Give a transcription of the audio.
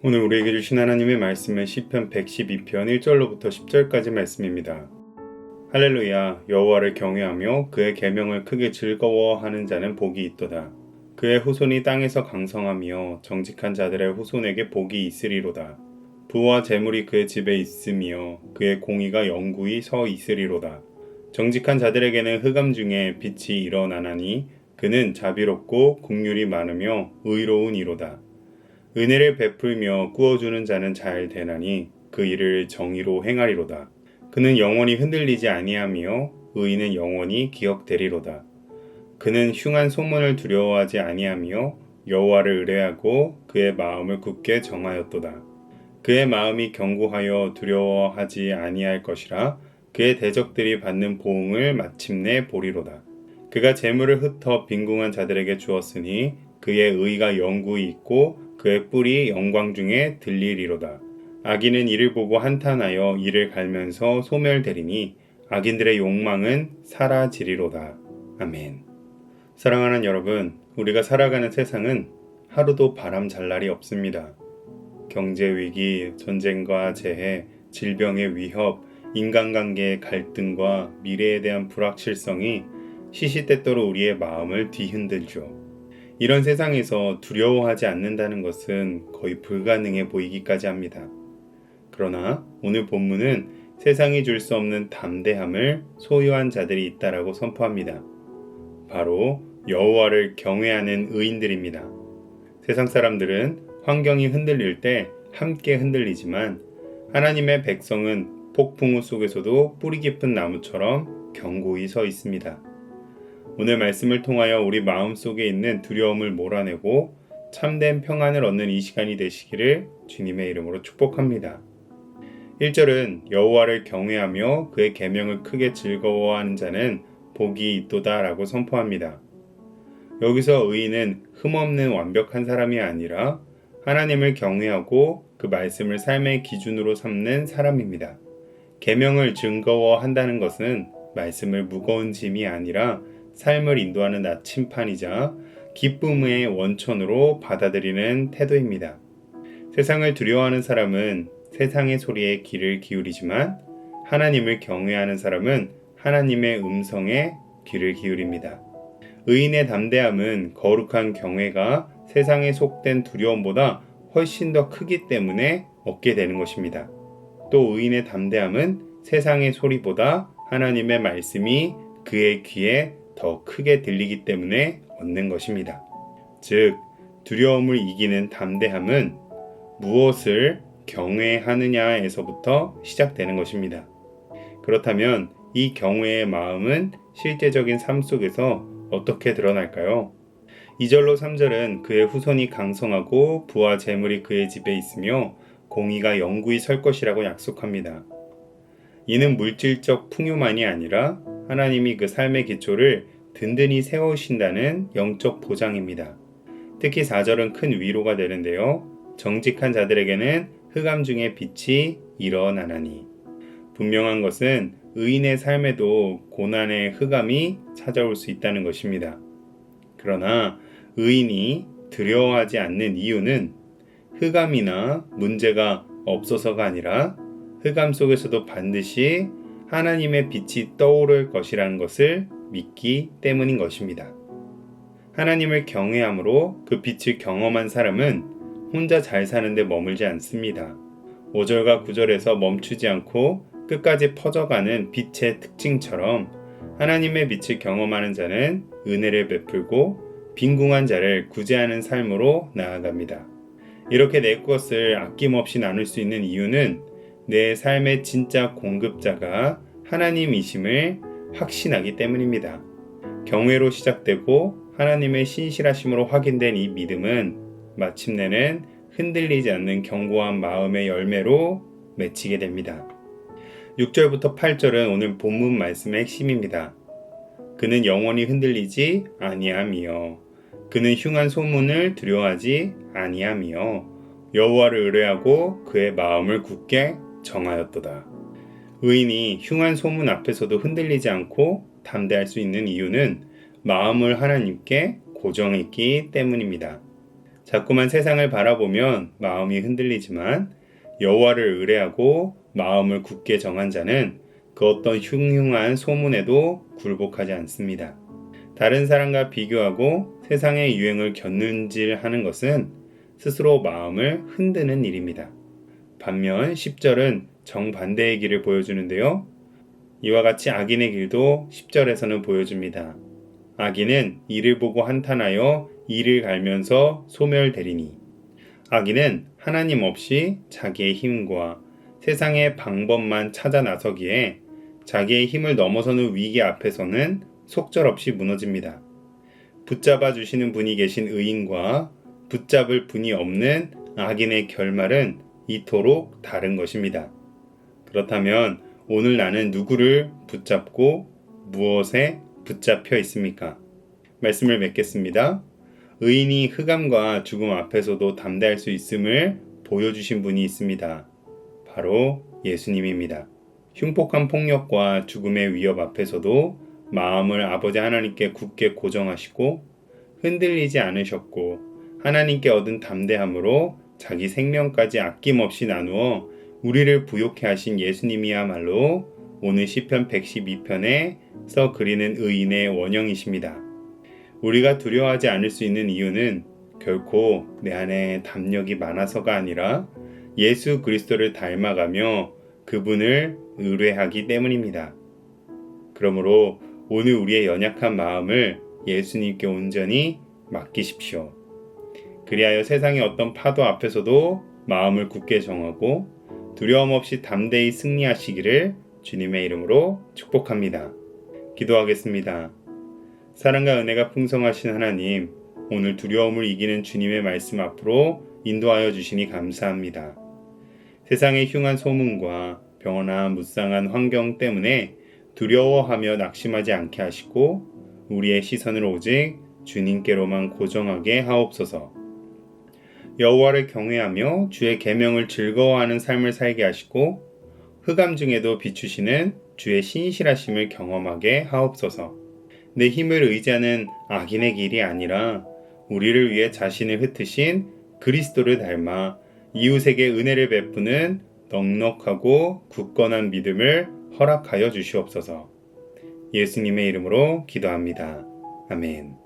오늘 우리에게 주신 하나님의 말씀은 시편 112편 1절로부터 10절까지 말씀입니다. 할렐루야. 여호와를 경외하며 그의 계명을 크게 즐거워하는 자는 복이 있도다. 그의 후손이 땅에서 강성하며 정직한 자들의 후손에게 복이 있으리로다. 부와 재물이 그의 집에 있으며 그의 공의가 영구히 서 있으리로다. 정직한 자들에게는 흑암 중에 빛이 일어나나니 그는 자비롭고 긍휼이 많으며 의로운 이로다. 은혜를 베풀며 꾸어주는 자는 잘 되나니 그 일을 정의로 행하리로다. 그는 영원히 흔들리지 아니하며 의인은 영원히 기억되리로다. 그는 흉한 소문을 두려워하지 아니하며 여호와를 의뢰하고 그의 마음을 굳게 정하였도다. 그의 마음이 견고하여 두려워하지 아니할 것이라. 그의 대적들이 받는 보응을 마침내 보리로다. 그가 재물을 흩어 빈궁한 자들에게 주었으니 그의 의가 영구히 있고 그의 뿔이 영광 중에 들리리로다. 악인은 이를 보고 한탄하여 이를 갈면서 소멸되리니 악인들의 욕망은 사라지리로다. 아멘. 사랑하는 여러분, 우리가 살아가는 세상은 하루도 바람 잘 날이 없습니다. 경제 위기, 전쟁과 재해, 질병의 위협, 인간관계의 갈등과 미래에 대한 불확실성이 시시때때로 우리의 마음을 뒤흔들죠. 이런 세상에서 두려워하지 않는다는 것은 거의 불가능해 보이기까지 합니다. 그러나 오늘 본문은 세상이 줄 수 없는 담대함을 소유한 자들이 있다라고 선포합니다. 바로 여호와를 경외하는 의인들입니다. 세상 사람들은 환경이 흔들릴 때 함께 흔들리지만 하나님의 백성은 폭풍우 속에서도 뿌리 깊은 나무처럼 견고히 서 있습니다. 오늘 말씀을 통하여 우리 마음속에 있는 두려움을 몰아내고 참된 평안을 얻는 이 시간이 되시기를 주님의 이름으로 축복합니다. 1절은 여호와를 경외하며 그의 계명을 크게 즐거워하는 자는 복이 있도다 라고 선포합니다. 여기서 의인은 흠없는 완벽한 사람이 아니라 하나님을 경외하고 그 말씀을 삶의 기준으로 삼는 사람입니다. 계명을 즐거워한다는 것은 말씀을 무거운 짐이 아니라 삶을 인도하는 나침판이자 기쁨의 원천으로 받아들이는 태도입니다. 세상을 두려워하는 사람은 세상의 소리에 귀를 기울이지만 하나님을 경외하는 사람은 하나님의 음성에 귀를 기울입니다. 의인의 담대함은 거룩한 경외가 세상에 속된 두려움보다 훨씬 더 크기 때문에 얻게 되는 것입니다. 또 의인의 담대함은 세상의 소리보다 하나님의 말씀이 그의 귀에 더 크게 들리기 때문에 얻는 것입니다. 즉, 두려움을 이기는 담대함은 무엇을 경외하느냐에서부터 시작되는 것입니다. 그렇다면 이 경외의 마음은 실제적인 삶 속에서 어떻게 드러날까요? 2절로 3절은 그의 후손이 강성하고 부와 재물이 그의 집에 있으며 공의가 영구히 설 것이라고 약속합니다. 이는 물질적 풍요만이 아니라 하나님이 그 삶의 기초를 든든히 세우신다는 영적 보장입니다. 특히 4절은 큰 위로가 되는데요. 정직한 자들에게는 흑암 중에 빛이 일어나나니. 분명한 것은 의인의 삶에도 고난의 흑암이 찾아올 수 있다는 것입니다. 그러나 의인이 두려워하지 않는 이유는 흑암이나 문제가 없어서가 아니라 흑암 속에서도 반드시 하나님의 빛이 떠오를 것이라는 것을 믿기 때문인 것입니다. 하나님을 경외함으로 그 빛을 경험한 사람은 혼자 잘 사는데 머물지 않습니다. 5절과 9절에서 멈추지 않고 끝까지 퍼져가는 빛의 특징처럼 하나님의 빛을 경험하는 자는 은혜를 베풀고 빈궁한 자를 구제하는 삶으로 나아갑니다. 이렇게 내 것을 아낌없이 나눌 수 있는 이유는 내 삶의 진짜 공급자가 하나님이심을 확신하기 때문입니다. 경외로 시작되고 하나님의 신실하심으로 확인된 이 믿음은 마침내는 흔들리지 않는 견고한 마음의 열매로 맺히게 됩니다. 6절부터 8절은 오늘 본문 말씀의 핵심입니다. 그는 영원히 흔들리지 아니하며 그는 흉한 소문을 두려워하지 아니하며 여호와를 의뢰하고 그의 마음을 굳게 정하였도다. 의인이 흉한 소문 앞에서도 흔들리지 않고 담대할 수 있는 이유는 마음을 하나님께 고정했기 때문입니다. 자꾸만 세상을 바라보면 마음이 흔들리지만 여호와를 의뢰하고 마음을 굳게 정한 자는 그 어떤 흉흉한 소문에도 굴복하지 않습니다. 다른 사람과 비교하고 세상의 유행을 곁눈질하는 것은 스스로 마음을 흔드는 일입니다. 반면 10절은 정반대의 길을 보여주는데요. 이와 같이 악인의 길도 10절에서는 보여줍니다. 악인은 이를 보고 한탄하여 이를 갈면서 소멸되리니, 악인은 하나님 없이 자기의 힘과 세상의 방법만 찾아 나서기에 자기의 힘을 넘어서는 위기 앞에서는 속절없이 무너집니다. 붙잡아 주시는 분이 계신 의인과 붙잡을 분이 없는 악인의 결말은 이토록 다른 것입니다. 그렇다면 오늘 나는 누구를 붙잡고 무엇에 붙잡혀 있습니까? 말씀을 맺겠습니다. 의인이 흑암과 죽음 앞에서도 담대할 수 있음을 보여주신 분이 있습니다. 바로 예수님입니다. 흉폭한 폭력과 죽음의 위협 앞에서도 마음을 아버지 하나님께 굳게 고정하시고 흔들리지 않으셨고 하나님께 얻은 담대함으로 자기 생명까지 아낌없이 나누어 우리를 부욕해 하신 예수님이야말로 오늘 시편 112편에서 그리는 의인의 원형이십니다. 우리가 두려워하지 않을 수 있는 이유는 결코 내 안에 담력이 많아서가 아니라 예수 그리스도를 닮아가며 그분을 의뢰하기 때문입니다. 그러므로 오늘 우리의 연약한 마음을 예수님께 온전히 맡기십시오. 그리하여 세상의 어떤 파도 앞에서도 마음을 굳게 정하고 두려움 없이 담대히 승리하시기를 주님의 이름으로 축복합니다. 기도하겠습니다. 사랑과 은혜가 풍성하신 하나님, 오늘 두려움을 이기는 주님의 말씀 앞으로 인도하여 주시니 감사합니다. 세상의 흉한 소문과 병원한 무쌍한 환경 때문에 두려워하며 낙심하지 않게 하시고 우리의 시선을 오직 주님께로만 고정하게 하옵소서. 여호와를 경외하며 주의 계명을 즐거워하는 삶을 살게 하시고 흑암 중에도 비추시는 주의 신실하심을 경험하게 하옵소서. 내 힘을 의지하는 악인의 길이 아니라 우리를 위해 자신을 흩으신 그리스도를 닮아 이웃에게 은혜를 베푸는 넉넉하고 굳건한 믿음을 허락하여 주시옵소서. 예수님의 이름으로 기도합니다. 아멘.